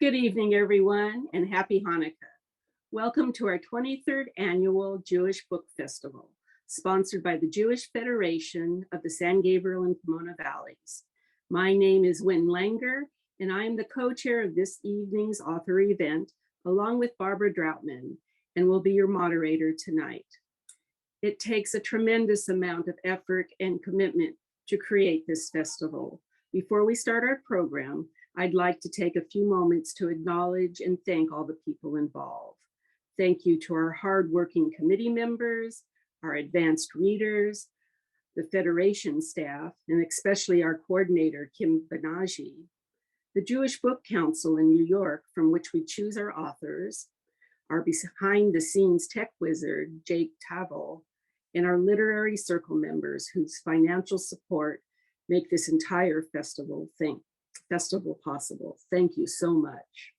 Good evening, everyone, and happy Hanukkah. Welcome to our 23rd annual Jewish Book Festival, sponsored by the Jewish Federation of the San Gabriel and Pomona Valleys. My name is Wynn Langer, and I am the co-chair of this evening's author event, along with Barbara Droutman, and will be your moderator tonight. It takes a tremendous amount of effort and commitment to create this festival. Before we start our program, I'd like to take a few moments to acknowledge and thank all the people involved. Thank you to our hardworking committee members, our advanced readers, the Federation staff, and especially our coordinator, Kim Banaji, the Jewish Book Council in New York, from which we choose our authors, our behind-the-scenes tech wizard, Jake Tavel, and our literary circle members whose financial support make this entire festival possible. Thank you so much.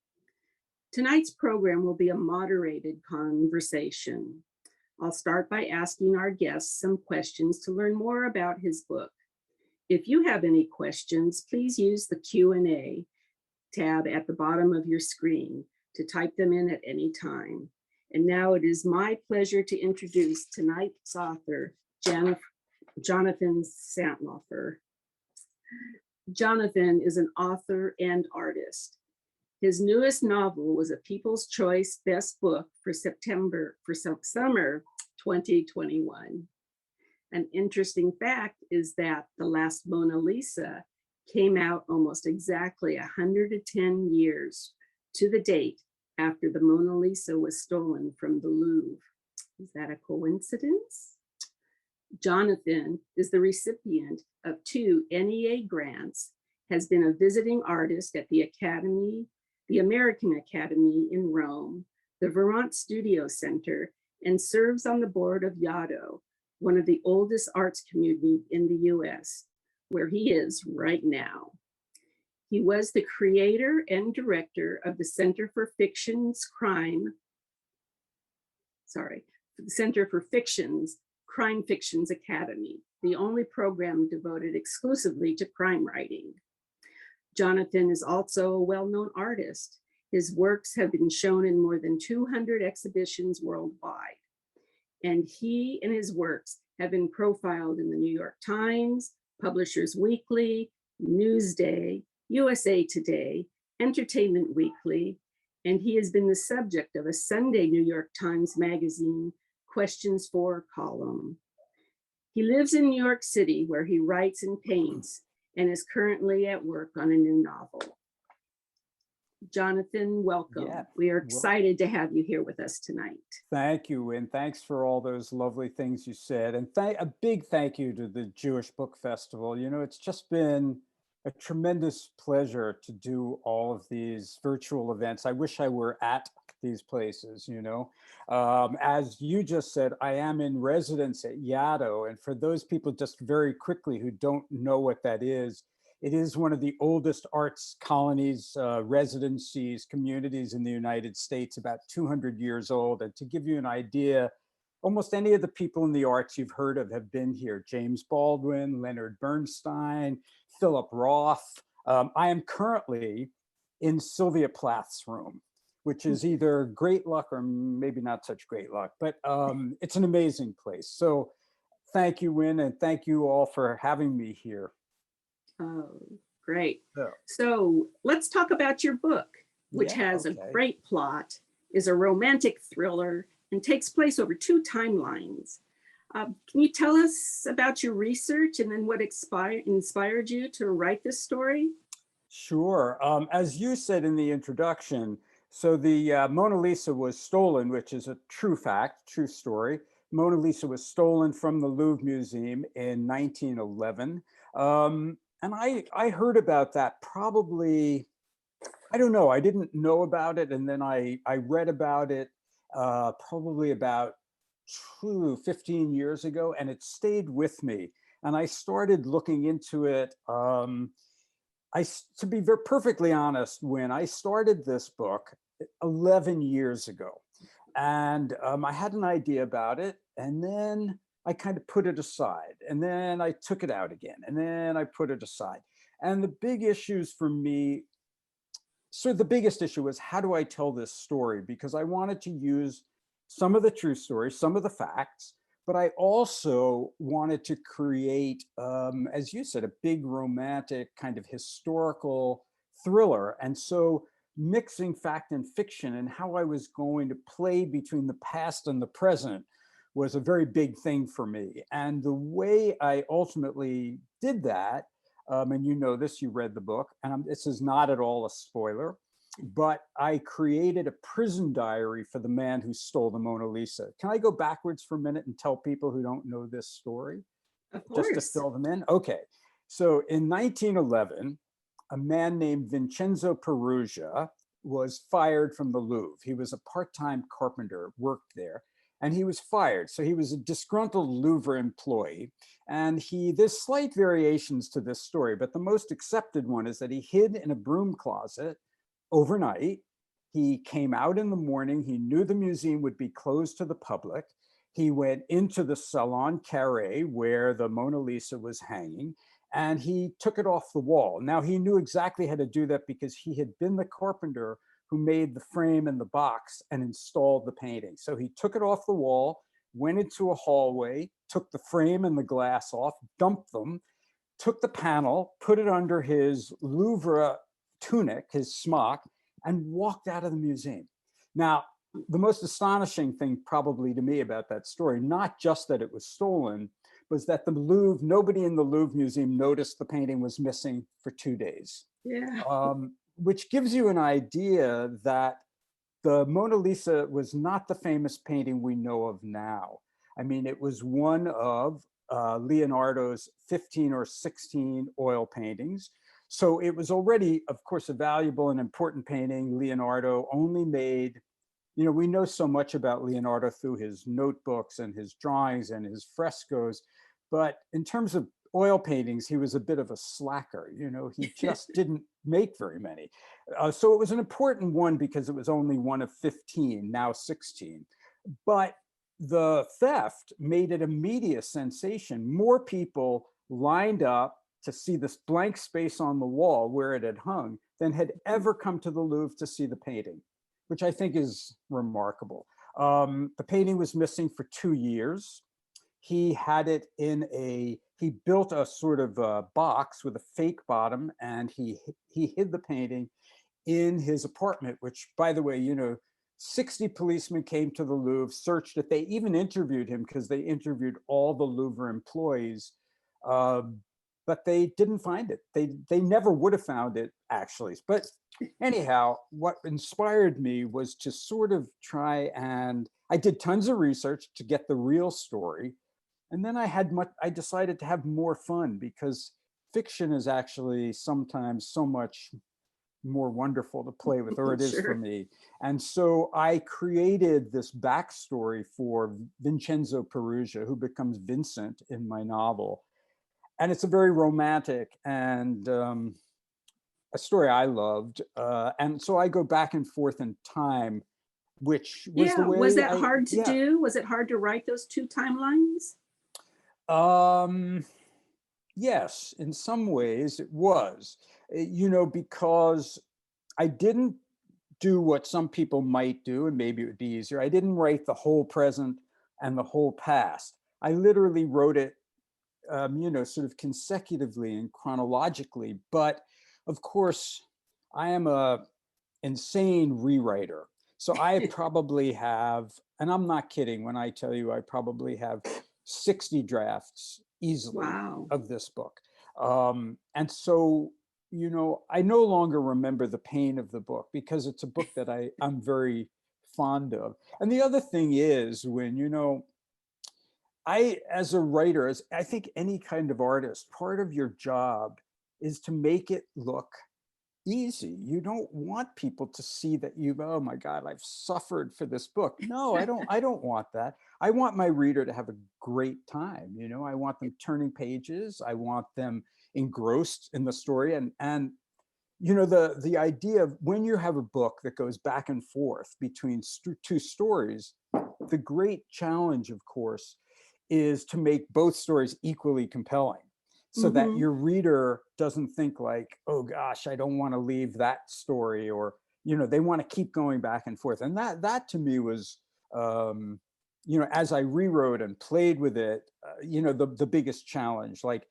Tonight's program will be a moderated conversation. I'll start by asking our guests some questions to learn more about his book. If you have any questions, please use the Q&A tab at the bottom of your screen to type them in at any time. And now it is my pleasure to introduce tonight's author, Jonathan Santlofer. Jonathan is an author and artist. His newest novel was a People's Choice Best Book for summer 2021. An interesting fact is that The Last Mona Lisa came out almost exactly 110 years to the date after the Mona Lisa was stolen from the Louvre. Is that a coincidence? Jonathan is the recipient of 2 NEA grants, has been a visiting artist at the American Academy in Rome, the Vermont Studio Center, and serves on the board of Yaddo, one of the oldest arts communities in the US, where he is right now. He was the creator and director of the Center for Fiction's Crime Fictions Academy, the only program devoted exclusively to crime writing. Jonathan is also a well-known artist. His works have been shown in more than 200 exhibitions worldwide. And he and his works have been profiled in the New York Times, Publishers Weekly, Newsday, USA Today, Entertainment Weekly, and he has been the subject of a Sunday New York Times Magazine Questions for column. He lives in New York City, where he writes and paints, and is currently at work on a new novel. Jonathan, welcome. Yeah, we are excited to have you here with us tonight. Thank you, and thanks for all those lovely things you said. And a big thank you to the Jewish Book Festival. You know, it's just been a tremendous pleasure to do all of these virtual events. I wish I were at these places, you know. As you just said, I am in residence at Yaddo. And for those people just very quickly who don't know what that is, it is one of the oldest arts colonies, residencies, communities in the United States, about 200 years old. And to give you an idea, almost any of the people in the arts you've heard of have been here. James Baldwin, Leonard Bernstein, Philip Roth. I am currently in Sylvia Plath's room, which is either great luck or maybe not such great luck, but it's an amazing place. So thank you, Wynn, and thank you all for having me here. Oh, great. So let's talk about your book, which has a great plot, is a romantic thriller, and takes place over 2 timelines. Can you tell us about your research and then what inspired you to write this story? Sure. As you said in the introduction, so the Mona Lisa was stolen, which is a true fact, true story. Mona Lisa was stolen from the Louvre Museum in 1911. And I heard about that probably, I don't know, I didn't know about it. And then I read about it probably about 15 years ago, and it stayed with me. And I started looking into it. To be perfectly honest, when I started this book 11 years ago, and I had an idea about it, and then I kind of put it aside, and then I took it out again, and then I put it aside. And the big issues for me so the biggest issue was, how do I tell this story? Because I wanted to use some of the true stories, some of the facts, but I also wanted to create, as you said, a big romantic kind of historical thriller. And so mixing fact and fiction and how I was going to play between the past and the present was a very big thing for me. And the way I ultimately did that, and you know this, you read the book, and this is not at all a spoiler, but I created a prison diary for the man who stole the Mona Lisa. Can I go backwards for a minute and tell people who don't know this story, Of just to course. fill them in? Okay. So in 1911, a man named Vincenzo Perugia was fired from the Louvre. He was a part-time carpenter, worked there, and he was fired. So he was a disgruntled Louvre employee. And there's slight variations to this story, but the most accepted one is that he hid in a broom closet overnight. He came out in the morning. He knew the museum would be closed to the public. He went into the Salon Carré where the Mona Lisa was hanging, and he took it off the wall. Now, he knew exactly how to do that because he had been the carpenter who made the frame and the box and installed the painting. So he took it off the wall, went into a hallway, took the frame and the glass off, dumped them, took the panel, put it under his Louvre tunic, his smock, and walked out of the museum. Now, the most astonishing thing probably to me about that story, not just that it was stolen, was that the Louvre, nobody in the Louvre Museum noticed the painting was missing for 2 days. Yeah. Which gives you an idea that the Mona Lisa was not the famous painting we know of now. I mean, it was one of Leonardo's 15 or 16 oil paintings. So it was already, of course, a valuable and important painting. Leonardo only made, you know, we know so much about Leonardo through his notebooks and his drawings and his frescoes, but in terms of oil paintings, he was a bit of a slacker. You know, he just didn't make very many. So it was an important one because it was only one of 15, now 16. But the theft made it a media sensation. More people lined up to see this blank space on the wall where it had hung than had ever come to the Louvre to see the painting, which I think is remarkable. The painting was missing for 2 years. He had it he built a sort of a box with a fake bottom, and he hid the painting in his apartment, which, by the way, you know, 60 policemen came to the Louvre, searched it. They even interviewed him because they interviewed all the Louvre employees, but they didn't find it. They never would have found it, actually. But anyhow, what inspired me was to sort of try, and I did tons of research to get the real story. And then I decided to have more fun because fiction is actually sometimes so much more wonderful to play with, or it is for Sure. me. And so I created this backstory for Vincenzo Perugia, who becomes Vincent in my novel. And it's a very romantic and a story I loved. And so I go back and forth in time, which was the Yeah. Was way that hard to yeah. do? Was it hard to write those two timelines? Um, yes, in some ways it was, you know, because I didn't do what some people might do, and maybe it would be easier. I didn't write the whole present and the whole past. I literally wrote it, you know, sort of consecutively and chronologically. But of course, I am a insane rewriter. So I probably have, and I'm not kidding when I tell you I probably have 60 drafts easily Wow. of this book. And so, you know, I no longer remember the pain of the book because it's a book that I'm very fond of. And the other thing is when, you know, as a writer, as I think any kind of artist, part of your job is to make it look easy. You don't want people to see that oh my God, I've suffered for this book. No, I don't want that. I want my reader to have a great time. You know, I want them turning pages. I want them engrossed in the story. And you know, the idea of when you have a book that goes back and forth between two stories, the great challenge, of course, is to make both stories equally compelling. so that your reader doesn't think like, oh gosh, I don't want to leave that story, or, they want to keep going back and forth. And that to me was, as I rewrote and played with it, the biggest challenge, like,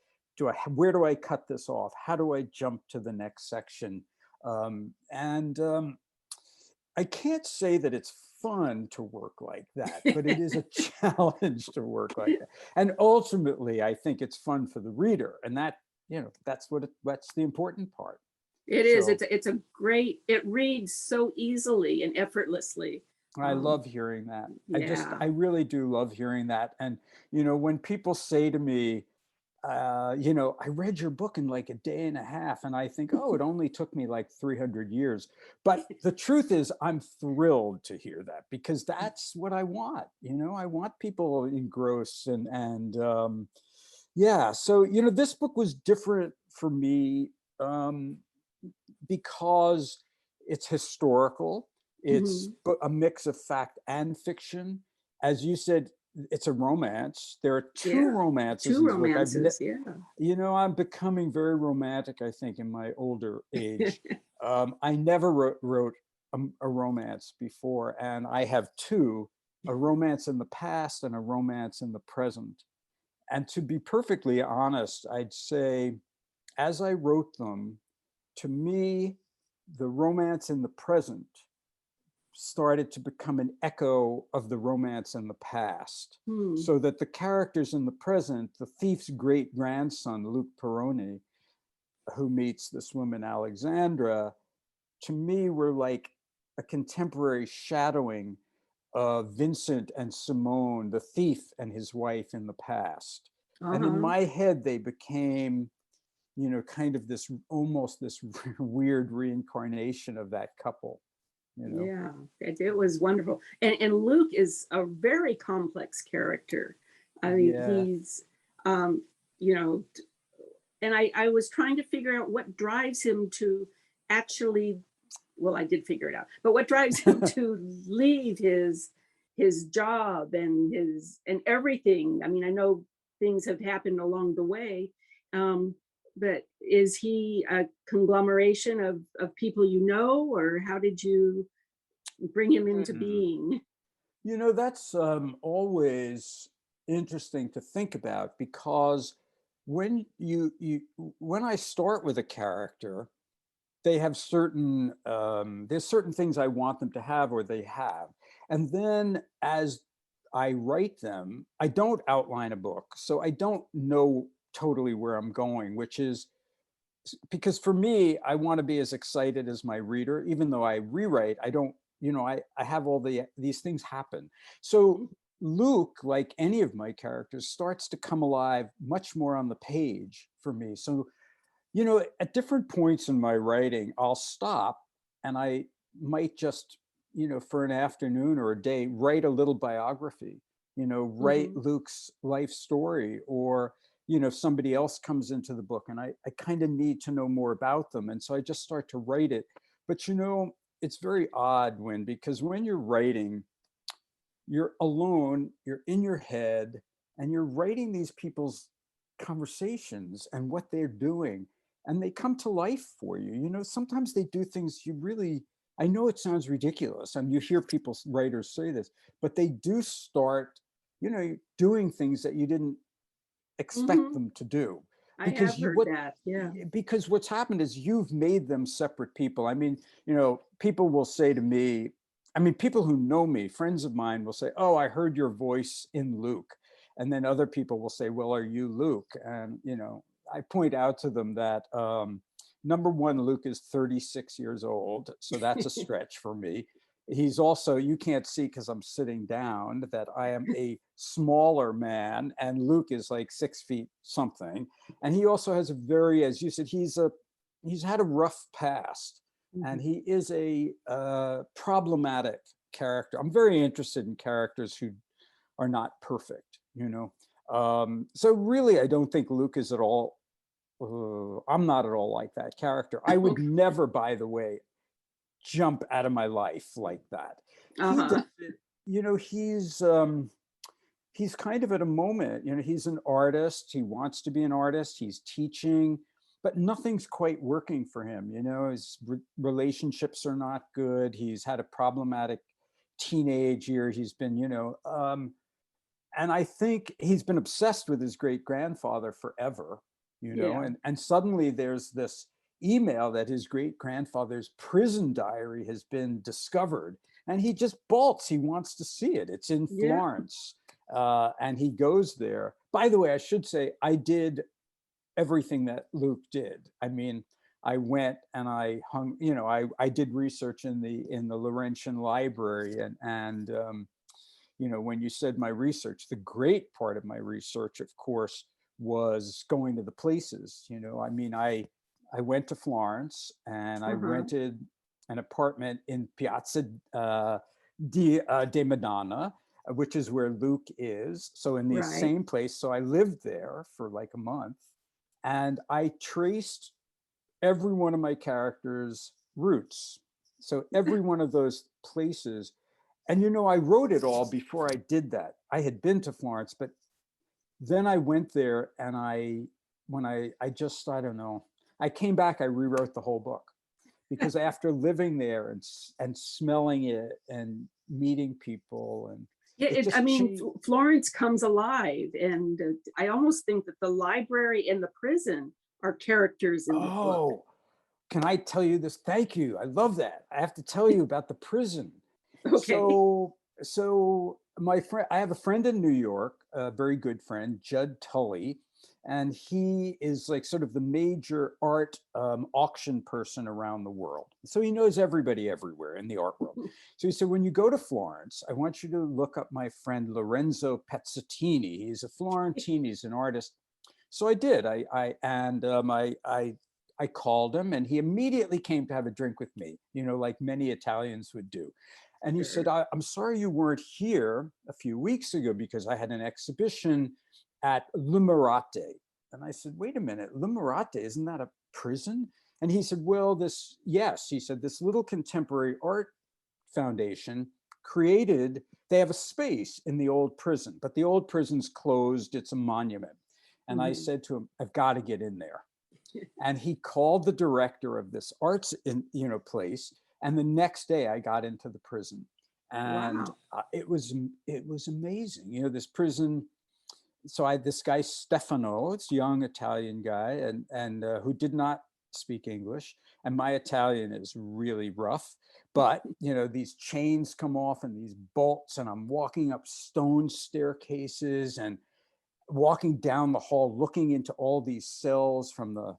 where do I cut this off? How do I jump to the next section? And I can't say that it's fun to work like that, but it is a challenge to work like that. And ultimately, I think it's fun for the reader, and that's the important part. It is. So It's a great. It reads so easily and effortlessly. I love hearing that. Yeah. I really do love hearing that. And when people say to me, I read your book in like a day and a half, and I think, oh, it only took me like 300 years. But the truth is, I'm thrilled to hear that, because that's what I want. I want people engrossed, and yeah. So this book was different for me, because it's historical. It's a mix of fact and fiction. As you said, it's a romance. There are two romances in Two this book. romances. I'm becoming very romantic, I think, in my older age. I never wrote a romance before, and I have two: a romance in the past and a romance in the present. And to be perfectly honest, I'd say, as I wrote them, to me, the romance in the present started to become an echo of the romance in the past. So that the characters in the present, the thief's great grandson, Luke Peroni, who meets this woman, Alexandra, to me were like a contemporary shadowing of Vincent and Simone, the thief and his wife in the past. And in my head, they became, kind of almost this weird reincarnation of that couple. Yeah, it was wonderful. And Luke is a very complex character. I mean, he's, and I was trying to figure out what drives him to actually, well, I did figure it out, but what drives him to leave his job and everything. I mean, I know things have happened along the way, but is he a conglomeration of people or how did you bring him into being? That's always interesting to think about, because when when I start with a character, they have there's certain things I want them to have, or they have. And then as I write them, I don't outline a book. So I don't know totally where I'm going, which is because for me, I want to be as excited as my reader. Even though I rewrite, I don't, I have all these things happen. So Luke, like any of my characters, starts to come alive much more on the page for me. So, at different points in my writing, I'll stop and I might just, for an afternoon or a day, write a little biography, write Luke's life story, or, somebody else comes into the book and I kind of need to know more about them. And so I just start to write it. But, it's very odd because when you're writing, you're alone, you're in your head, and you're writing these people's conversations and what they're doing, and they come to life for you. Sometimes they do things I know it sounds ridiculous, and you hear writers say this, but they do start, doing things that you didn't expect them to do. I have heard that. Yeah. Because what's happened is you've made them separate people. I mean, people will say to me, people who know me, friends of mine will say, oh, I heard your voice in Luke. And then other people will say, well, are you Luke? And, I point out to them that, number one, Luke is 36 years old. So that's a stretch for me. He's also, you can't see because I'm sitting down, that I am a smaller man, and Luke is like 6 feet something. And he also has as you said, he's had a rough past, and he is a problematic character. I'm very interested in characters who are not perfect, so really, I don't think Luke is at all, I'm not at all like that character. I would never, by the way, jump out of my life like that. He does it, he's kind of at a moment, he's an artist. He wants to be an artist. He's teaching, but nothing's quite working for him. His relationships are not good. He's had a problematic teenage year. He's been, and I think he's been obsessed with his great grandfather forever, Yeah. and suddenly there's this email that his great grandfather's prison diary has been discovered, and he just bolts. He wants to see it. It's in Yeah. Florence, and he goes there. By the way, I should say I did everything that Luke did. I mean, I went and I hung, I did research in the Laurentian library, and when you said my research, the great part of my research, of course, was going to the places. I mean, I went to Florence and I rented an apartment in Piazza di Madonna, which is where Luke is. So in the same place. So I lived there for like a month, and I traced every one of my characters' roots. So every one of those places. And I wrote it all before I did that. I had been to Florence, but then I went there, and I don't know, I came back, I rewrote the whole book, because after living there and smelling it and meeting people, and I mean, Florence comes alive, and I almost think that the library and the prison are characters in the book. Oh, can I tell you this? Thank you. I love that. I have to tell you about the prison. Okay. So my friend, I have a friend in New York, a very good friend, Judd Tully, and he is like sort of the major art auction person around the world. So he knows everybody everywhere in the art world. So he said, when you go to Florence, I want you to look up my friend Lorenzo Pezzottini. He's a Florentine. He's an artist. So I did. I called him, and he immediately came to have a drink with me, like many Italians would do. And he said, I'm sorry you weren't here a few weeks ago, because I had an exhibition at Lumerate. And I said, wait a minute, Lumerate, isn't that a prison? And he said, well, he said, this little contemporary art foundation they have a space in the old prison, but the old prison's closed. It's a monument. And I said to him, I've got to get in there. And he called the director of this arts place. And the next day I got into the prison, and it was amazing. This prison. So I had this guy, Stefano, it's a young Italian guy, and who did not speak English. And my Italian is really rough, but these chains come off and these bolts, and I'm walking up stone staircases and walking down the hall, looking into all these cells from the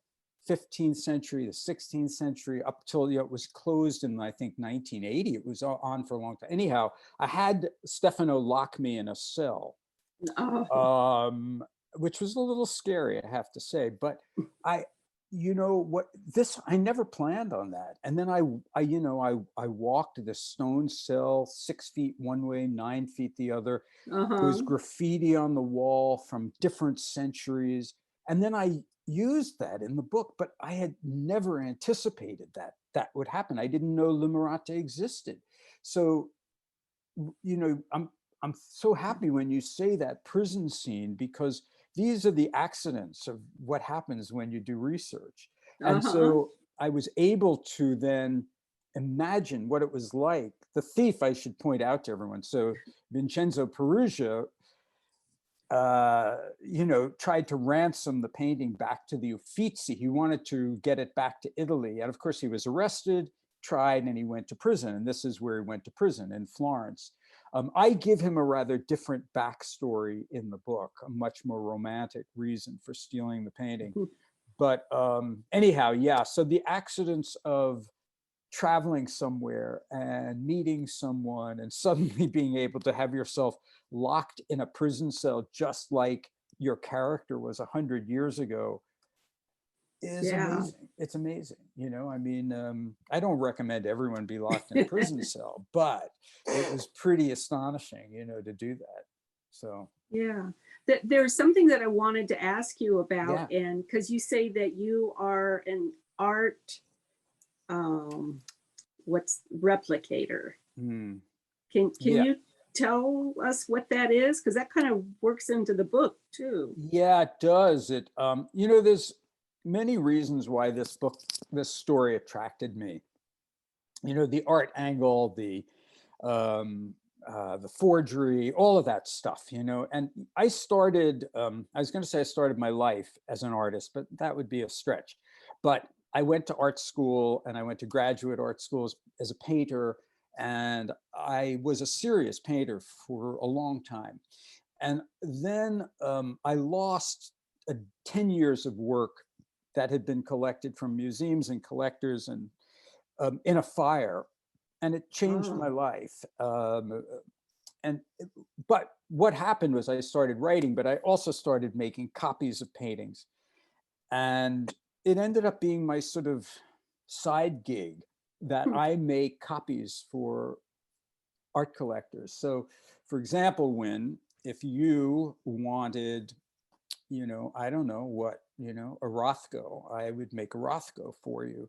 15th century, the 16th century, up till it was closed in, I think, 1980. It was on for a long time. Anyhow, I had Stefano lock me in a cell, which was a little scary, I have to say. But I never planned on that. And then I walked this stone cell, 6 feet one way, 9 feet the other. There was graffiti on the wall from different centuries. And then I used that in the book, but I had never anticipated that would happen. I didn't know Lumerate existed. So, I'm so happy when you say that prison scene, because these are the accidents of what happens when you do research. And so I was able to then imagine what it was like. The thief, I should point out to everyone. So Vincenzo Peruggia, tried to ransom the painting back to the Uffizi. He wanted to get it back to Italy. And of course, he was arrested, tried, and he went to prison. And this is where he went to prison, in Florence. I give him a rather different backstory in the book, a much more romantic reason for stealing the painting. But anyhow, yeah, so the accidents of traveling somewhere and meeting someone and suddenly being able to have yourself locked in a prison cell, just like your character was 100 years ago, is amazing. It's amazing. I mean, I don't recommend everyone be locked in a prison cell, but it was pretty astonishing, to do that. So yeah, there's something that I wanted to ask you about, and because you say that you are an art what's replicator. Can you tell us what that is? Because that kind of works into the book too. Yeah, it does. There's many reasons why this story attracted me. The art angle, um, the forgery, all of that stuff, and I started, I was going to say I started my life as an artist, but that would be a stretch. But I went to art school and I went to graduate art schools as a painter, and I was a serious painter for a long time. And then I lost 10 years of work that had been collected from museums and collectors and in a fire, and it changed my Oh, life. And but what happened was I started writing, but I also started making copies of paintings, and it ended up being my sort of side gig that hmm. I make copies for art collectors. So, for example, if you wanted, I don't know what, a Rothko, I would make a Rothko for you.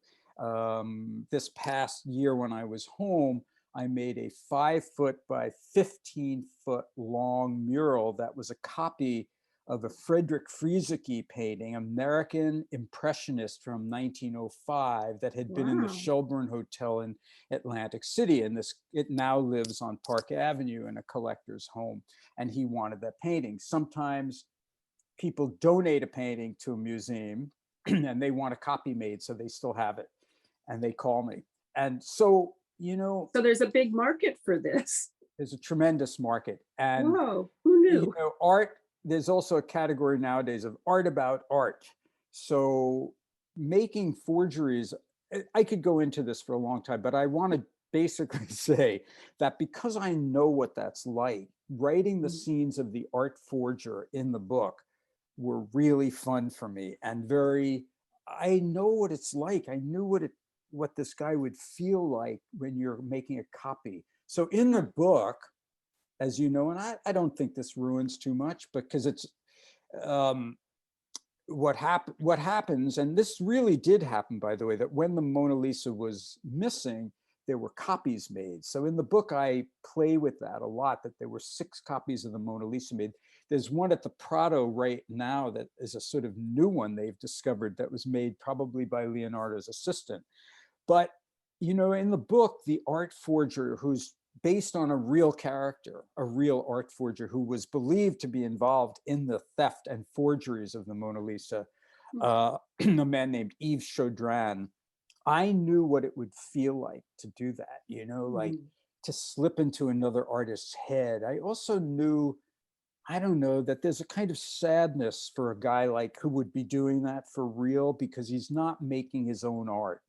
This past year when I was home, I made a 5 foot by 15 foot long mural that was a copy of a Frederick Frieseke painting, American Impressionist from 1905, that had been in the Wow. Shelburne Hotel in Atlantic City. And it now lives on Park Avenue in a collector's home. And he wanted that painting. Sometimes people donate a painting to a museum and they want a copy made so they still have it, and they call me. And so, So there's a big market for this. there's a tremendous market. And Whoa, who knew? art, there's also a category nowadays of art about art. So making forgeries, I could go into this for a long time, but I want to basically say that because I know what that's like, writing the scenes of the art forger in the book were really fun for me, and I know what it's like. I knew what this guy would feel like when you're making a copy. So in the book, as you know, and I don't think this ruins too much, because it's um, what happens, and this really did happen, by the way, that when the Mona Lisa was missing, there were copies made. So in the book, I play with that a lot, that there were 6 copies of the Mona Lisa made. There's one at the Prado right now that is a sort of new one they've discovered that was made probably by Leonardo's assistant. But, in the book, the art forger, who's based on a real character, a real art forger who was believed to be involved in the theft and forgeries of the Mona Lisa, a man named Yves Chaudran. I knew what it would feel like to do that, like to slip into another artist's head. I also knew, I don't know, that there's a kind of sadness for a guy like who would be doing that for real, because he's not making his own art.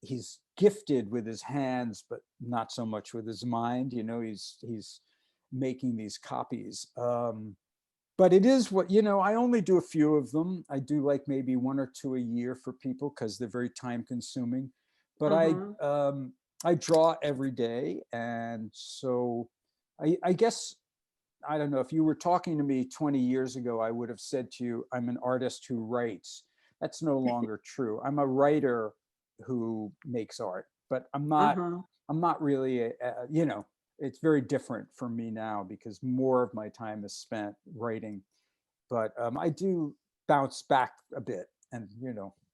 He's gifted with his hands, but not so much with his mind. He's making these copies. But it is what, I only do a few of them. I do like maybe 1 or 2 a year for people because they're very time consuming. But Uh-huh. I draw every day. And so I guess, I don't know, if you were talking to me 20 years ago, I would have said to you, I'm an artist who writes. That's no longer true. I'm a writer who makes art, but Uh-huh. I'm not really, it's very different for me now because more of my time is spent writing. But I do bounce back a bit, and,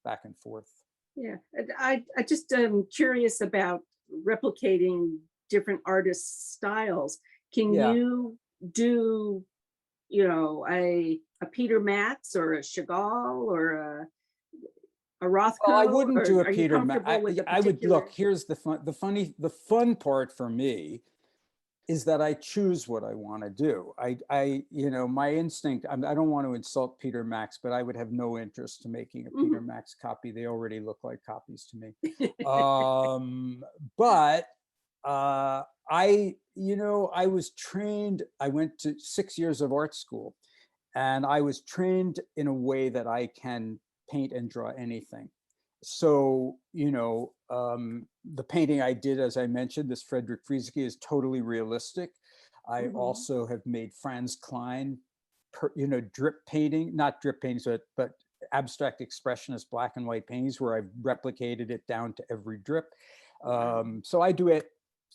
back and forth. Yeah. And I just am curious about replicating different artists' styles. Can Yeah. you do, a Peter Max or a Chagall or a Well, I Rothko, wouldn't or do a are you Peter. comfortable with a I would look. particular? Here's the fun part for me is that I choose what I want to do. My instinct, I don't want to insult Peter Max, but I would have no interest in making a Peter Mhm. Max copy. They already look like copies to me. But I was trained, I went to 6 years of art school, and I was trained in a way that I can paint and draw anything. So, the painting I did, as I mentioned, this Frederick Frieseke, is totally realistic. I Mhm. also have made Franz Klein, drip painting, not drip paintings, but abstract expressionist black and white paintings where I've replicated it down to every drip. Wow. So I do it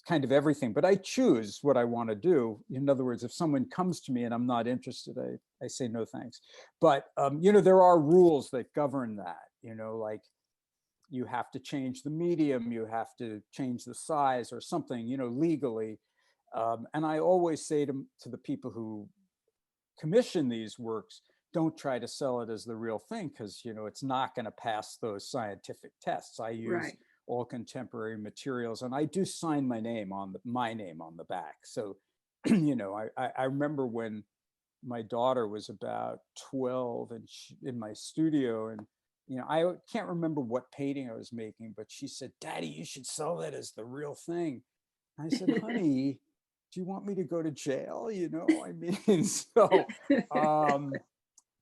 kind of everything, but I choose what I want to do. In other words, if someone comes to me and I'm not interested, I say no thanks. But there are rules that govern that, like you have to change the medium, you have to change the size or something, legally. And I always say to the people who commission these works, don't try to sell it as the real thing, because it's not going to pass those scientific tests. I use Right. all contemporary materials, and I do sign my name on the back. So I remember when my daughter was about 12 and in my studio, and I can't remember what painting I was making, but she said, "Daddy, you should sell that as the real thing." I said, "Honey, do you want me to go to jail?" I mean, so,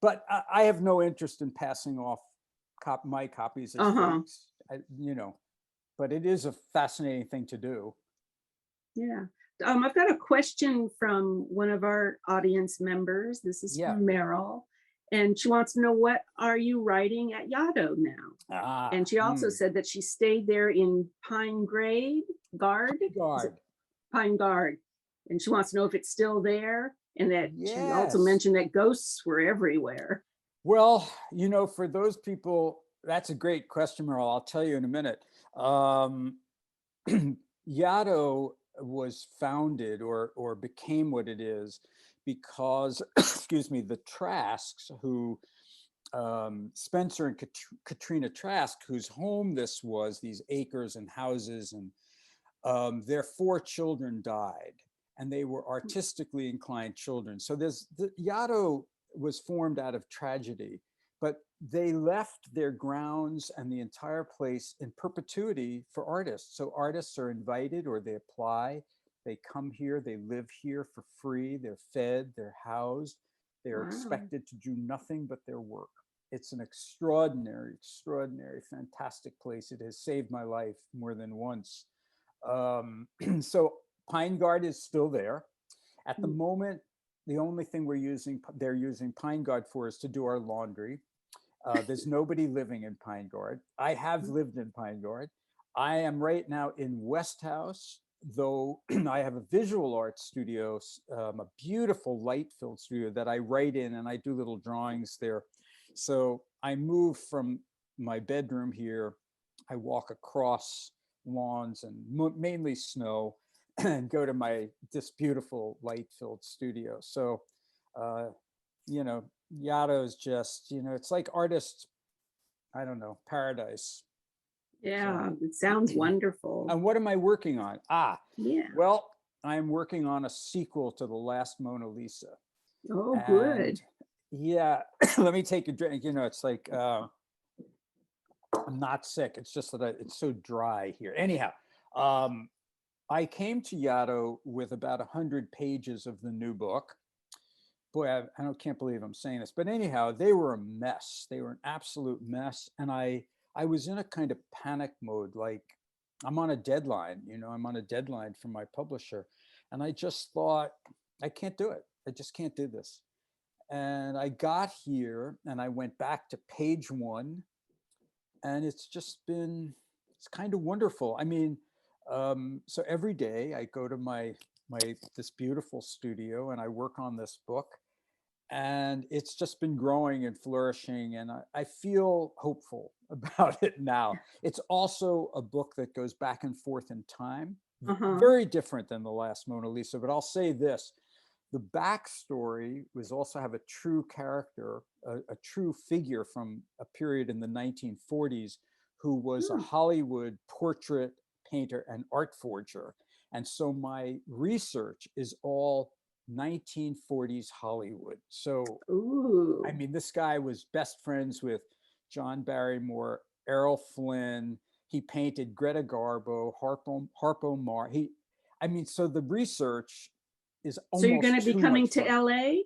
but I have no interest in passing off my copies as fakes, but it is a fascinating thing to do. Yeah. I've got a question from one of our audience members. This is Yeah. from Meryl, and she wants to know, what are you writing at Yaddo now? And she also said that she stayed there in Pine Guard. Is it Guard. Pine Guard? And she wants to know if it's still there, and that she also Yes. mentioned that ghosts were everywhere. Well, for those people, that's a great question, Merle. I'll tell you in a minute. Yaddo was founded or became what it is because, excuse me, the Trasks, who Spencer and Katrina Trask, whose home this was, these acres and houses, and their 4 children died, and they were artistically inclined children. So Yaddo was formed out of tragedy, but they left their grounds and the entire place in perpetuity for artists. So artists are invited, or they apply, they come here, they live here for free, they're fed, they're housed, they're expected to do nothing but their work. It's an extraordinary, fantastic place. It has saved my life more than once. So Pine Guard is still there. At the moment, the only thing they're using Pine Guard for is to do our laundry. There's nobody living in Pine Guard. I have lived in Pine Guard. I am right now in West House, though I have a visual art studio, a beautiful light-filled studio that I write in, and I do little drawings there. So I move from my bedroom here. I walk across lawns and mainly snow, and go to this beautiful light-filled studio. So, Yaddo is just, it's like artist, I don't know, paradise. Yeah, it sounds wonderful. And what am I working on? Yeah. Well, I'm working on a sequel to The Last Mona Lisa. Oh, good. Yeah, let me take a drink. It's like, I'm not sick. It's just that it's so dry here. Anyhow, I came to Yaddo with about 100 pages of the new book. Boy, I can't believe I'm saying this, but anyhow, they were a mess. They were an absolute mess. And I was in a kind of panic mode, like I'm on a deadline, I'm on a deadline from my publisher. And I just thought, I can't do it. I just can't do this. And I got here and I went back to page 1, and it's kind of wonderful. I mean, so every day I go to this beautiful studio and I work on this book, and it's just been growing and flourishing, and I feel hopeful about it now. It's also a book that goes back and forth in time, very different than The Last Mona Lisa. But I'll say this: the backstory was also have a true character, a true figure from a period in the 1940s, who was a Hollywood portrait painter and art forger. And so my research is all 1940s Hollywood. So, I mean, this guy was best friends with John Barrymore, Errol Flynn. He painted Greta Garbo, Harpo Mar. So the research is almost. So you're going to be coming to LA?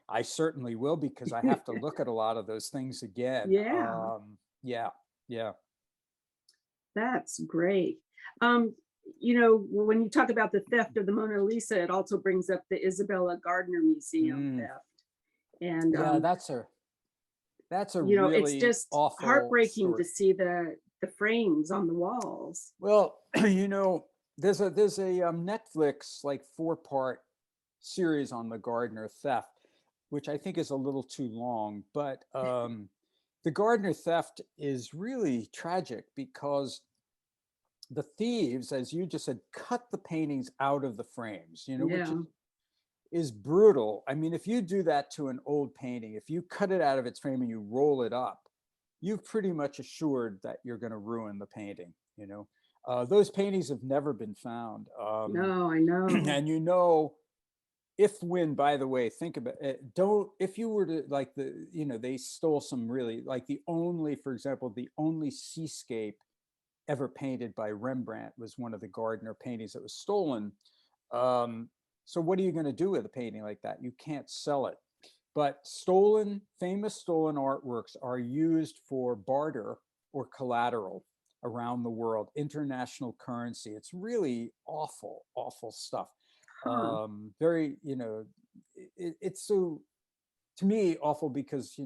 I certainly will, because I have to look at a lot of those things again. Yeah. That's great. When you talk about the theft of the Mona Lisa, it also brings up the Isabella Gardner Museum theft. And that's a really it's just awful heartbreaking story to see the frames on the walls. Well, there's a Netflix like 4-part series on the Gardner theft, which I think is a little too long, but the Gardner theft is really tragic because the thieves, as you just said, cut the paintings out of the frames, which Yeah. is brutal. I mean, if you do that to an old painting, if you cut it out of its frame and you roll it up, you've pretty much assured that you're going to ruin the painting. Those paintings have never been found. No, I know. And if when, by the way, think about it, don't, if you were to like they stole some really, like for example, the only seascape ever painted by Rembrandt was one of the Gardner paintings that was stolen. Um, so what are you going to do with a painting like that? You can't sell it. But famous stolen artworks are used for barter or collateral around the world, international currency. It's really awful, awful stuff. Huh. Very, it's so, to me, awful because,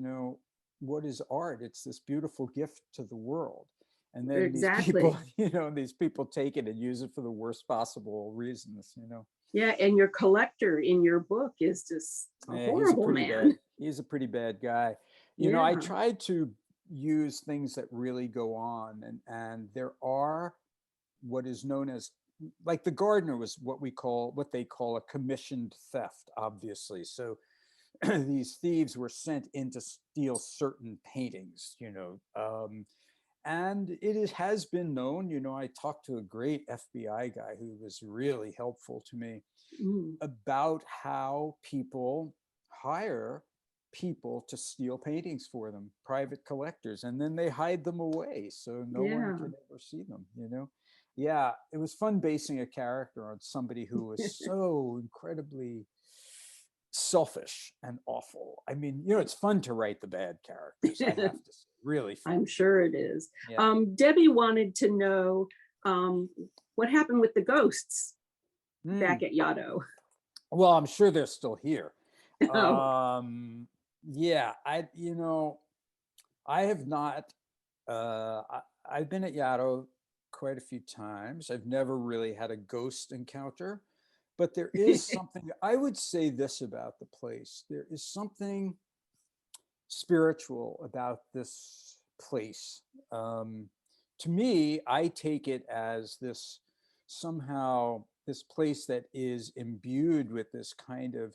what is art? It's this beautiful gift to the world. And then these people, Exactly. these people take it and use it for the worst possible reasons. Yeah, and your collector in your book is just a Yeah, horrible man. he's a pretty bad guy. I Yeah. tried to use things that really go on, and there are what is known as, like, the Gardner was what they call a commissioned theft, obviously. So these thieves were sent in to steal certain paintings. And has been known. I talked to a great FBI guy who was really helpful to me Mm. about how people hire people to steal paintings for them, private collectors, and then they hide them away so no one Yeah. can ever see them. Yeah, it was fun basing a character on somebody who was so incredibly selfish and awful. I mean, it's fun to write the bad characters, I have to say. Really fun. I'm sure it is. Yeah. Debbie wanted to know um, what happened with the ghosts Mm. back at Yaddo. Well, I'm sure they're still here. Oh, Yeah, I have not. I've been at Yaddo quite a few times. I've never really had a ghost encounter, but there is something. I would say this about the place: there is something spiritual about this place. Um, to me, I take it as this somehow this place that is imbued with this kind of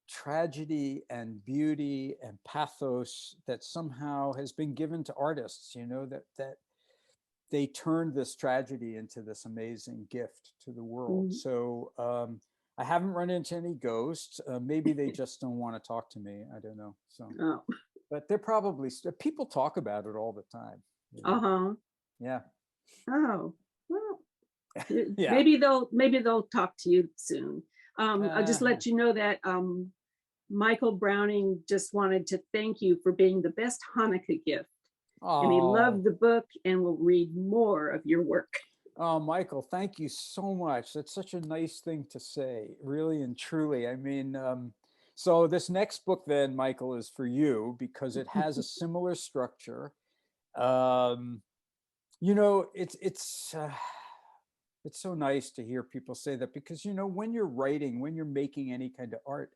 tragedy and beauty and pathos that somehow has been given to artists, that they turned this tragedy into this amazing gift to the world. mm, So I haven't run into any ghosts. Maybe they just don't want to talk to me. I don't know. So, oh, but they're probably people talk about it all the time. uh-huh. Yeah. Oh, well, Yeah. maybe they'll talk to you soon. I'll just Yeah. let you know that Michael Browning just wanted to thank you for being the best Hanukkah gift. And he Oh, loved the book and will read more of your work. oh, Michael, thank you so much. That's such a nice thing to say, really and truly. I mean, so this next book then, Michael, is for you because it has a similar structure. Um, it's so nice to hear people say that because when you're writing, when you're making any kind of art,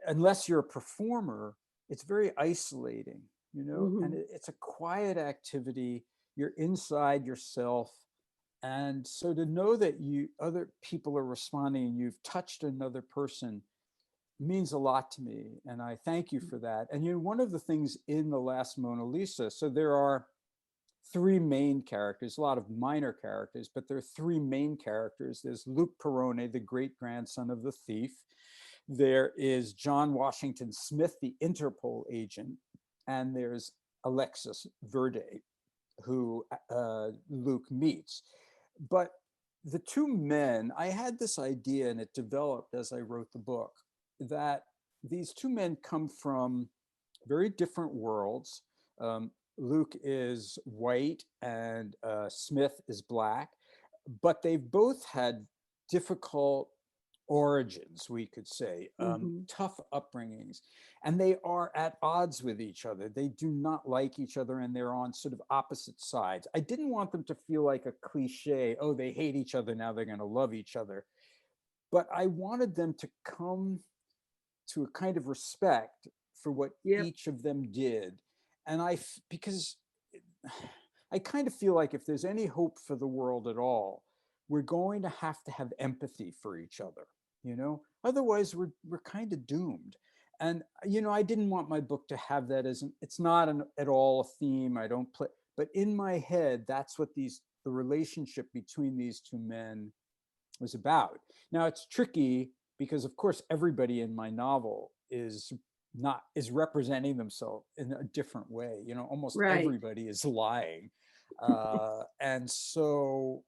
unless you're a performer, it's very isolating, and Mhm. it's a quiet activity. You're inside yourself. And so to know that other people are responding and you've touched another person means a lot to me. And I thank you for that. And one of the things in The Last Mona Lisa, so there are three main characters, a lot of minor characters, but there are three main characters. There's Luke Perrone, the great grandson of the thief. There is John Washington Smith, the Interpol agent. And there's Alexis Verde, who Luke meets. But the two men, I had this idea, and it developed as I wrote the book, that these two men come from very different worlds. Luke is white and Smith is black, but they've both had difficult origins, we could say, Mhm. tough upbringings, and they are at odds with each other. They do not like each other, and they're on sort of opposite sides. I didn't want them to feel like a cliche, oh, they hate each other, now they're going to love each other. But I wanted them to come to a kind of respect for what Yep. each of them did. And because I kind of feel like if there's any hope for the world at all, we're going to have empathy for each other, otherwise we're kind of doomed. And I didn't want my book to have that as it's not at all a theme. I don't play, but in my head, that's what the relationship between these two men was about. Now it's tricky because of course everybody in my novel is representing themselves in a different way. Almost Right. everybody is lying. And so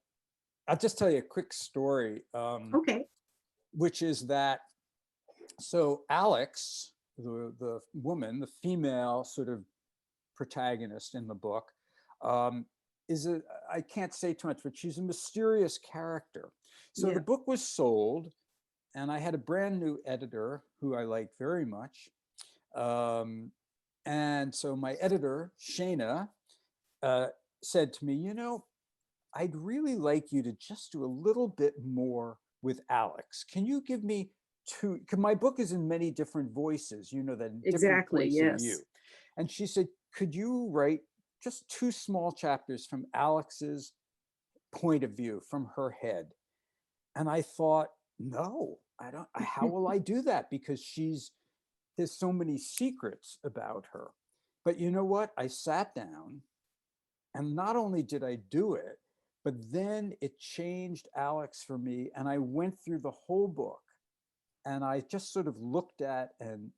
I'll just tell you a quick story, Okay. which is that, so Alex, the woman, the female sort of protagonist in the book, um, I can't say too much, but she's a mysterious character. So the Yeah. book was sold, and I had a brand new editor who I like very much. Um, and so my editor, Shana, uh, said to me, I'd really like you to just do a little bit more with Alex. Can you give me two? Because my book is in many different voices, that in different Exactly. points of view. Yes. And she said, could you write just two small chapters from Alex's point of view, from her head? And I thought, no, I don't. How will I do that? Because there's so many secrets about her. But you know what? I sat down, and not only did I do it, but then it changed Alex for me. And I went through the whole book, and I just sort of looked at and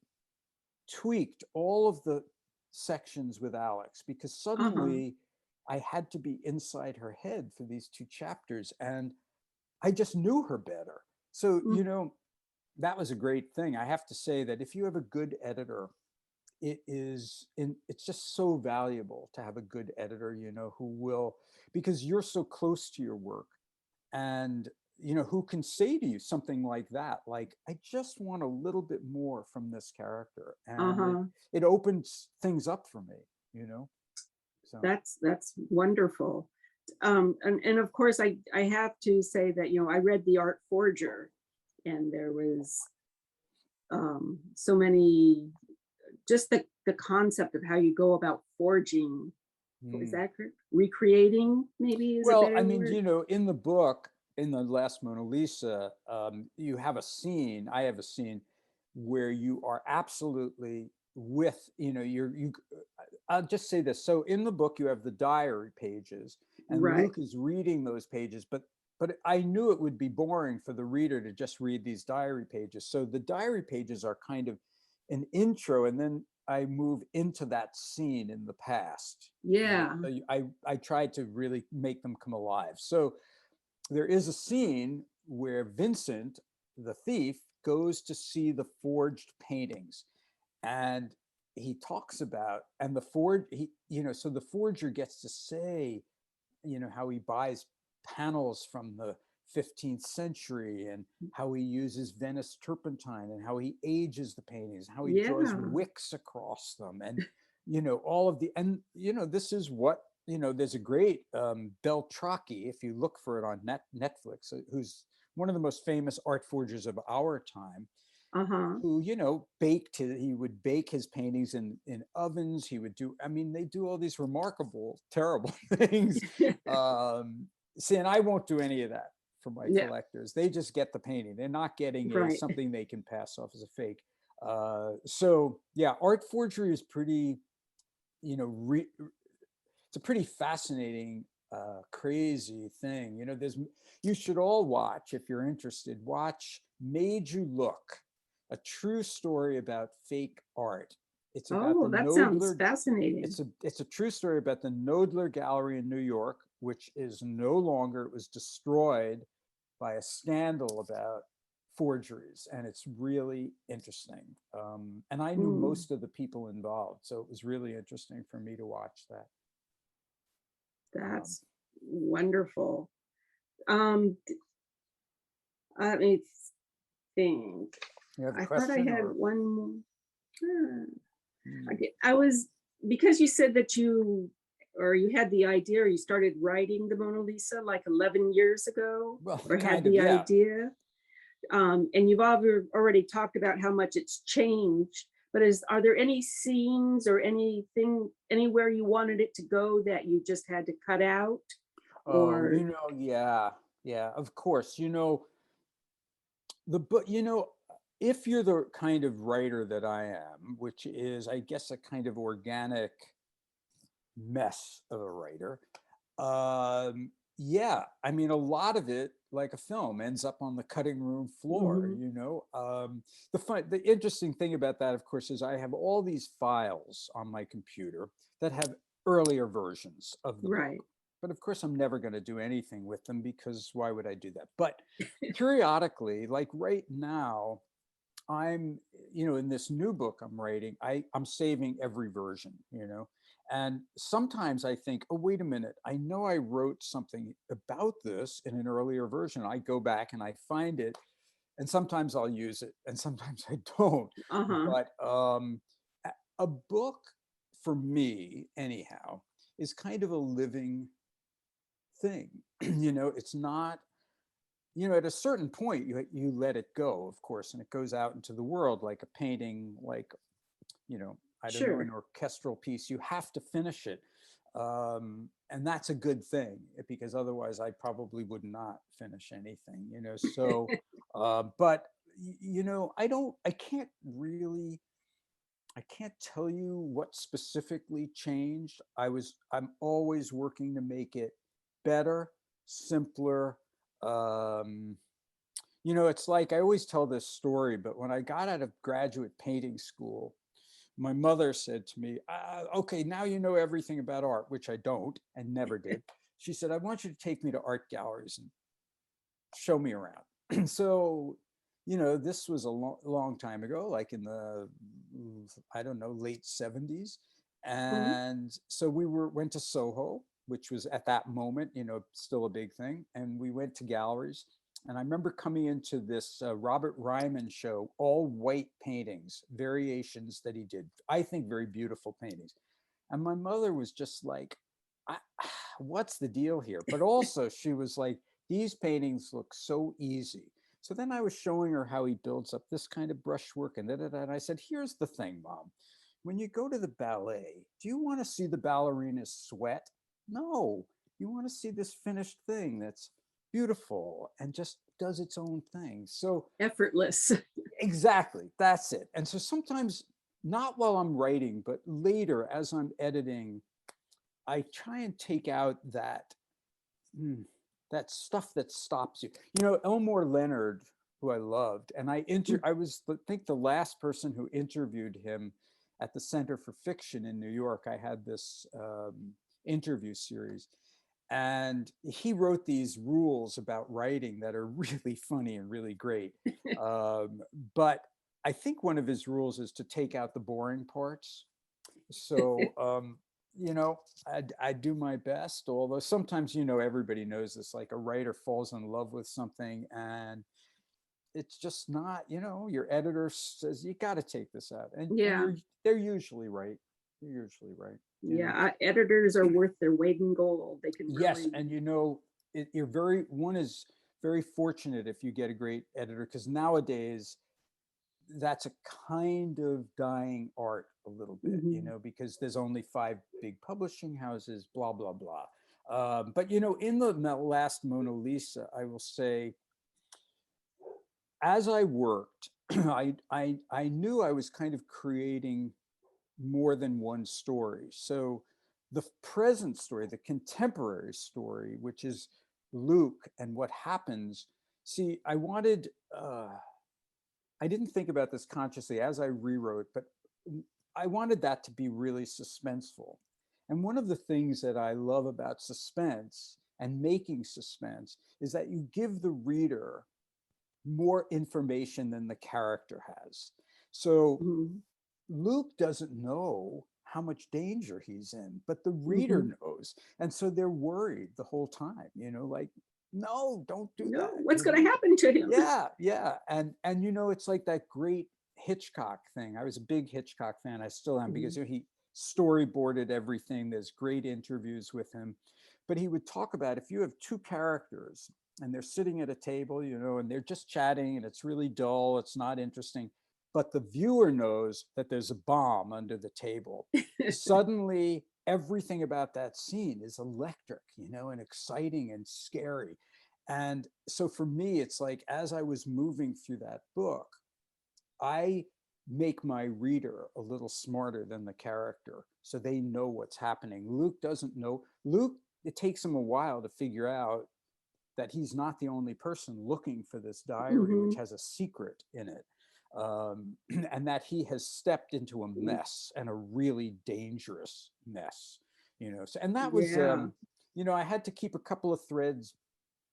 tweaked all of the sections with Alex, because Uh-huh. suddenly I had to be inside her head for these two chapters. And I just knew her better. So, Mm. that was a great thing. I have to say that if you have a good editor, it's just so valuable to have a good editor, who will, because you're so close to your work, and who can say to you something like that, like, I just want a little bit more from this character, and it Uh-huh. it opens things up for me, so. That's wonderful. And of course, I have to say that I read The Art Forger, and there was so many, just the concept of how you go about forging. Is Hmm. that correct? Recreating, maybe, is a Well, I better mean, word. in the book, in the last Mona Lisa, you have a scene. I have a scene where you are absolutely with, I'll just say this. So in the book, you have the diary pages, and Right. Luke is reading those pages, but I knew it would be boring for the reader to just read these diary pages. So the diary pages are kind of an intro, and then I move into that scene in the past. Yeah. So I tried to really make them come alive. So there is a scene where Vincent, the thief, goes to see the forged paintings, and he talks about, and so the forger gets to say, how he buys panels from the 15th century, and how he uses Venice turpentine, and how he ages the paintings, how he draws Yeah. wicks across them, and all of the, and this is what, there's a great Beltracchi, if you look for it on Netflix, who's one of the most famous art forgers of our time, Uh-huh. who he would bake his paintings in ovens. He would do, I mean, they do all these remarkable terrible things. See, and I won't do any of that for my Yeah. collectors. They just get the painting. They're not getting Right. something they can pass off as a fake. So yeah, art forgery is pretty, you know re, it's a pretty fascinating, crazy thing. You should all watch, if you're interested, watch Made You Look, a true story about fake art. It's about the Oh, that sounds Nodler. fascinating. It's a true story about the Nodler Gallery in New York, which is no longer. It was destroyed by a scandal about forgeries, and it's really interesting. And I knew Mm, most of the people involved, so it was really interesting for me to watch that. Um, that's wonderful. Um, I mean, think. You have a I thought I question had or? one more. Hmm. Hmm. I was, because you said that you had the idea, or you started writing the Mona Lisa like 11 years ago, Well, or had kind of, the yeah. idea. And you've already talked about how much it's changed, but are there any scenes or anything, anywhere you wanted it to go that you just had to cut out? Oh, Or, yeah, yeah, of course. The book, if you're the kind of writer that I am, which is, I guess, a kind of organic mess of a writer, yeah, I mean, a lot of it, like a film, ends up on the cutting room floor. mhm, The interesting thing about that, of course, is I have all these files on my computer that have earlier versions of the book. right. But of course, I'm never going to do anything with them, because why would I do that? But periodically, like right now, I'm, in this new book I'm writing, I'm saving every version, and sometimes I think, oh, wait a minute, I know I wrote something about this in an earlier version. I go back and I find it, and sometimes I'll use it and sometimes I don't. Uh-huh. But a book, for me anyhow, is kind of a living thing. It's not, at a certain point, you let it go, of course, and it goes out into the world like a painting, like, I don't know, an Sure. orchestral piece. You have to finish it. And that's a good thing, because otherwise I probably would not finish anything, so, but, I can't tell you what specifically changed. I'm always working to make it better, simpler. Um, it's like, I always tell this story, but when I got out of graduate painting school, my mother said to me, okay, now you know everything about art, which I don't and never did. She said, I want you to take me to art galleries and show me around. So, this was a long time ago, like in the, I don't know, late 70s. Mhm. And so went to Soho, which was at that moment, still a big thing. And we went to galleries. And I remember coming into this Robert Ryman show, all white paintings, variations that he did. I think very beautiful paintings. And my mother was just like, I, what's the deal here? But also she was like, these paintings look so easy. So then I was showing her how he builds up this kind of brushwork and and I said, here's the thing, Mom. When you go to the ballet, do you want to see the ballerinas sweat? No, you want to see this finished thing that's beautiful and just does its own thing. So Effortless. exactly, that's it. And so sometimes, not while I'm writing, but later as I'm editing, I try and take out mm, that stuff that stops you. Elmore Leonard, who I loved, and I was, I think, the last person who interviewed him at the Center for Fiction in New York. I had this interview series, and he wrote these rules about writing that are really funny and really great. Um, but I think one of his rules is to take out the boring parts. So, you know, I do my best, although sometimes, everybody knows this, like a writer falls in love with something and it's just not, your editor says, you got to take this out. And Yeah. they're usually right. They're usually right. Yeah. Editors are worth their weight in gold. They can Yes. really, And, one is very fortunate if you get a great editor, because nowadays that's a kind of dying art a little bit, mhm. because there's only 5 big publishing houses, blah, blah, blah. But, in the last Mona Lisa, I will say, as I worked, I knew I was kind of creating more than one story. So the present story, the contemporary story, which is Luke and what happens. See, I didn't think about this consciously as I rewrote, but I wanted that to be really suspenseful. And one of the things that I love about suspense and making suspense is that you give the reader more information than the character has. So Mhm. Luke doesn't know how much danger he's in, but the reader Mhm. knows. And so they're worried the whole time, like, no, don't do No, that. what's going to happen to him? Yeah, yeah. And it's like that great Hitchcock thing. I was a big Hitchcock fan. I still am, because Mhm. he storyboarded everything. There's great interviews with him. But he would talk about, if you have two characters and they're sitting at a table, and they're just chatting and it's really dull, it's not interesting, but the viewer knows that there's a bomb under the table. Suddenly, everything about that scene is electric, and exciting and scary. And so for me, it's like, as I was moving through that book, I make my reader a little smarter than the character, so they know what's happening. Luke doesn't know. Luke, it takes him a while to figure out that he's not the only person looking for this diary, which Mhm. has a secret in it. And that he has stepped into a mess, and a really dangerous mess, So, and that was, Yeah. I had to keep a couple of threads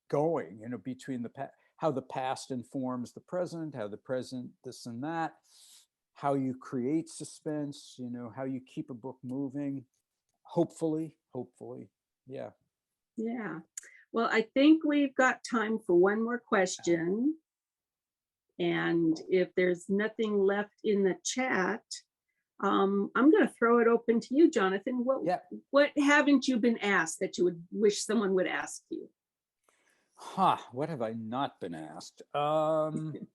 going, between how the past informs the present, how the present, this and that, how you create suspense, how you keep a book moving, hopefully. Yeah. Yeah. Well, I think we've got time for one more question. And if there's nothing left in the chat, I'm going to throw it open to you, Jonathan. Yeah. What haven't you been asked that you would wish someone would ask you? What have I not been asked? You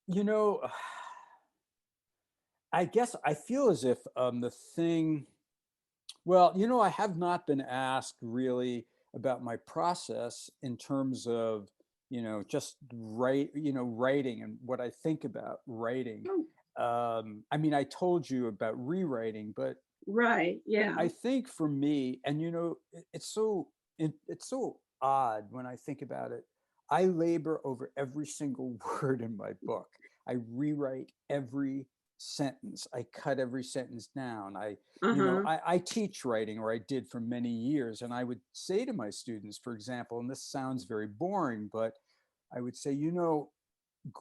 know, I guess I feel as if the thing, well, I have not been asked really about my process in terms of, just writing and what I think about writing. Oh, I mean, I told you about rewriting, but right. Yeah. I think for me, and it's so odd when I think about it. I labor over every single word in my book. I rewrite every sentence. I cut every sentence down. Uh-huh. I teach writing, or I did for many years, and I would say to my students, for example, and this sounds very boring, but I would say,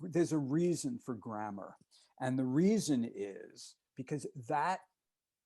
there's a reason for grammar, and the reason is because that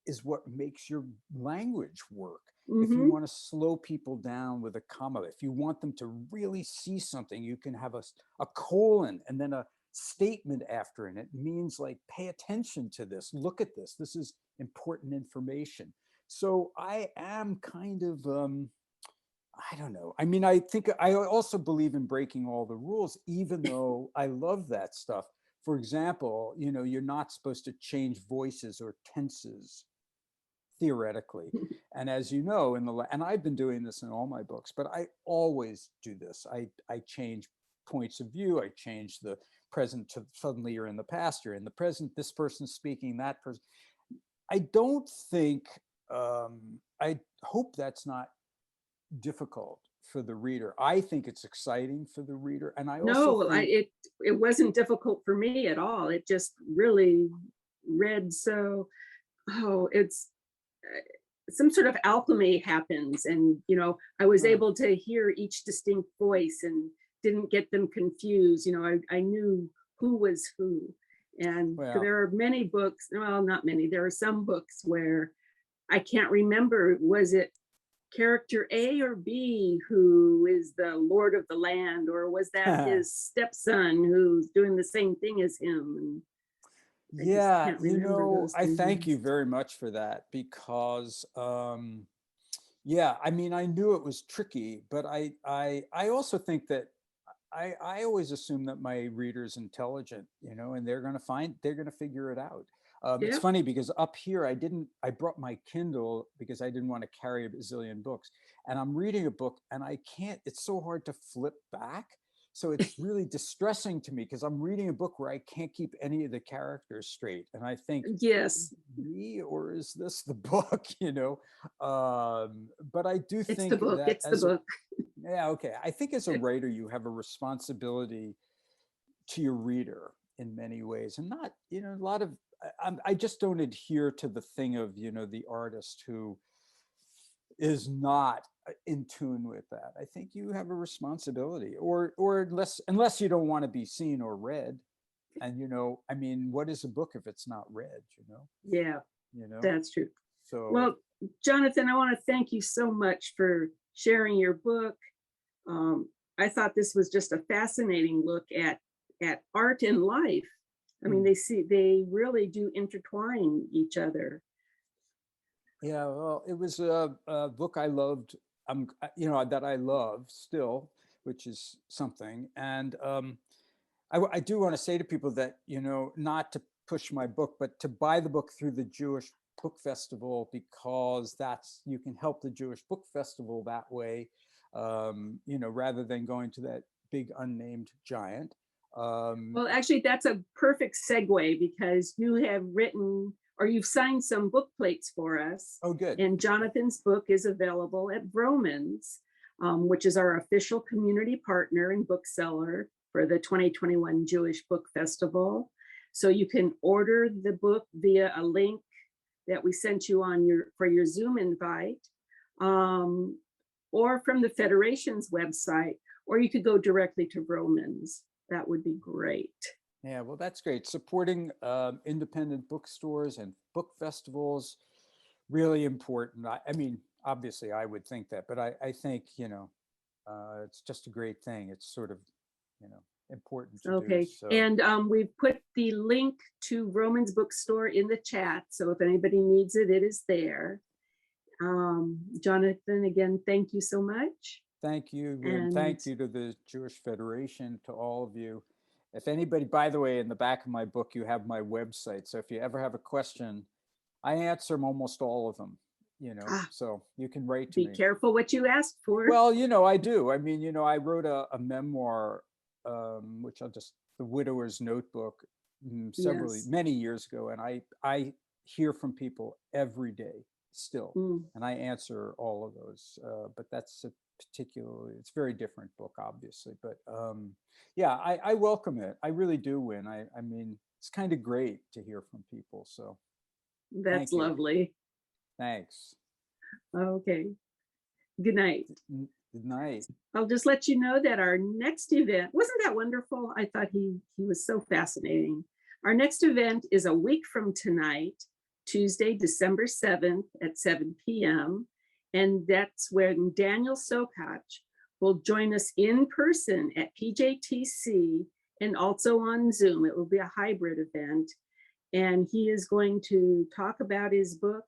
is what makes your language work. If you Mm-hmm. want to slow people down with a comma, if you want them to really see something, you can have a colon and then a statement after it. It means, like, pay attention to this, look at this, this is important information. So I am kind of, I don't know. I mean, I think I also believe in breaking all the rules, even though I love that stuff. For example, you're not supposed to change voices or tenses, theoretically. And as you know, and I've been doing this in all my books, but I always do this. I change points of view. I change the present to, suddenly you're in the past, you're in the present, this person's speaking, that person. I don't think, I hope that's not difficult for the reader. I think it's exciting for the reader. And I also No, think, it wasn't difficult for me at all. It just really read so, oh, it's some sort of alchemy happens. And, I was huh, able to hear each distinct voice and didn't get them confused. I knew who was who. And well, there are many books, well, not many, there are some books where I can't remember, was it character A or B who is the lord of the land, or was that his stepson who's doing the same thing as him? And I just yeah, can't remember those I thank you things. very much for that, because yeah, I mean, I knew it was tricky, but I also think that I always assume that my reader's intelligent, and they're going to figure it out. It's Yeah. funny because up here, I brought my Kindle because I didn't want to carry a bazillion books, and I'm reading a book and I can't, it's so hard to flip back. So it's really distressing to me because I'm reading a book where I can't keep any of the characters straight. And I think, Yes, me, or is this the book, but I do it's the think book. that It's the book. yeah, okay. I think as a writer, you have a responsibility to your reader in many ways, and not, a lot of, I just don't adhere to the thing of, the artist who is not in tune with that. I think you have a responsibility, or unless you don't want to be seen or read. And, I mean, what is a book if it's not read, Yeah, you know? that's true. So Well, Jonathan, I want to thank you so much for sharing your book, I thought this was just a fascinating look at art and life. I mean, they really do intertwine each other. Yeah, well, it was a book I loved, that I love still, which is something. And I do want to say to people that, not to push my book, but to buy the book through the Jewish Book Festival, because you can help the Jewish Book Festival that way, rather than going to that big unnamed giant. Well, actually, that's a perfect segue because you have written or you've signed some book plates for us. Oh, good. And Jonathan's book is available at Vroman's, which is our official community partner and bookseller for the 2021 Jewish Book Festival. So you can order the book via a link that we sent you for your Zoom invite, or from the Federation's website, or you could go directly to Vroman's. That would be great. Yeah, well, that's great. Supporting independent bookstores and book festivals, really important. I mean, obviously, I would think that, but I think, it's just a great thing. It's sort of, important to do. Okay, So. and we've put the link to Vroman's Bookstore in the chat. So if anybody needs it, it is there. Jonathan, again, thank you so much. Thank you, and thank you to the Jewish Federation, to all of you. If anybody, by the way, in the back of my book, you have my website. So if you ever have a question, I answer almost all of them, so you can write to me. Be careful what you ask for. Well, I do. I mean, I wrote a memoir, which The Widower's Notebook, many years ago. And I hear from people every day still, and I answer all of those. But that's it's a very different book, obviously. But yeah, I welcome it. I really do, Win. I mean, it's kind of great to hear from people. So that's lovely. Thanks. Okay. Good night. Good night. I'll just let you know that our next event, wasn't that wonderful? I thought he was so fascinating. Our next event is a week from tonight, Tuesday, December 7th at 7 p.m. And that's when Daniel Sokach will join us in person at PJTC and also on Zoom. It will be a hybrid event. And he is going to talk about his book,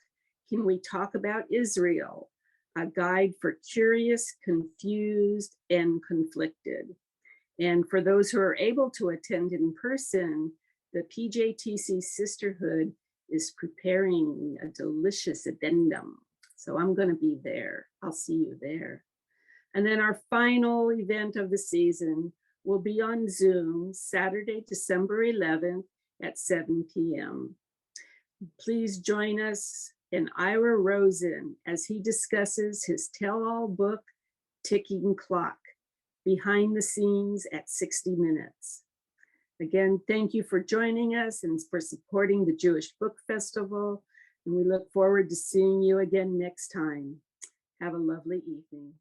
Can We Talk About Israel? A guide for curious, confused, and conflicted. And for those who are able to attend in person, the PJTC Sisterhood is preparing a delicious addendum. So I'm going to be there. I'll see you there. And then our final event of the season will be on Zoom, Saturday, December 11th at 7 p.m. Please join us and Ira Rosen as he discusses his tell-all book, Ticking Clock, behind the scenes at 60 minutes. Again, thank you for joining us and for supporting the Jewish Book Festival. And we look forward to seeing you again next time. Have a lovely evening.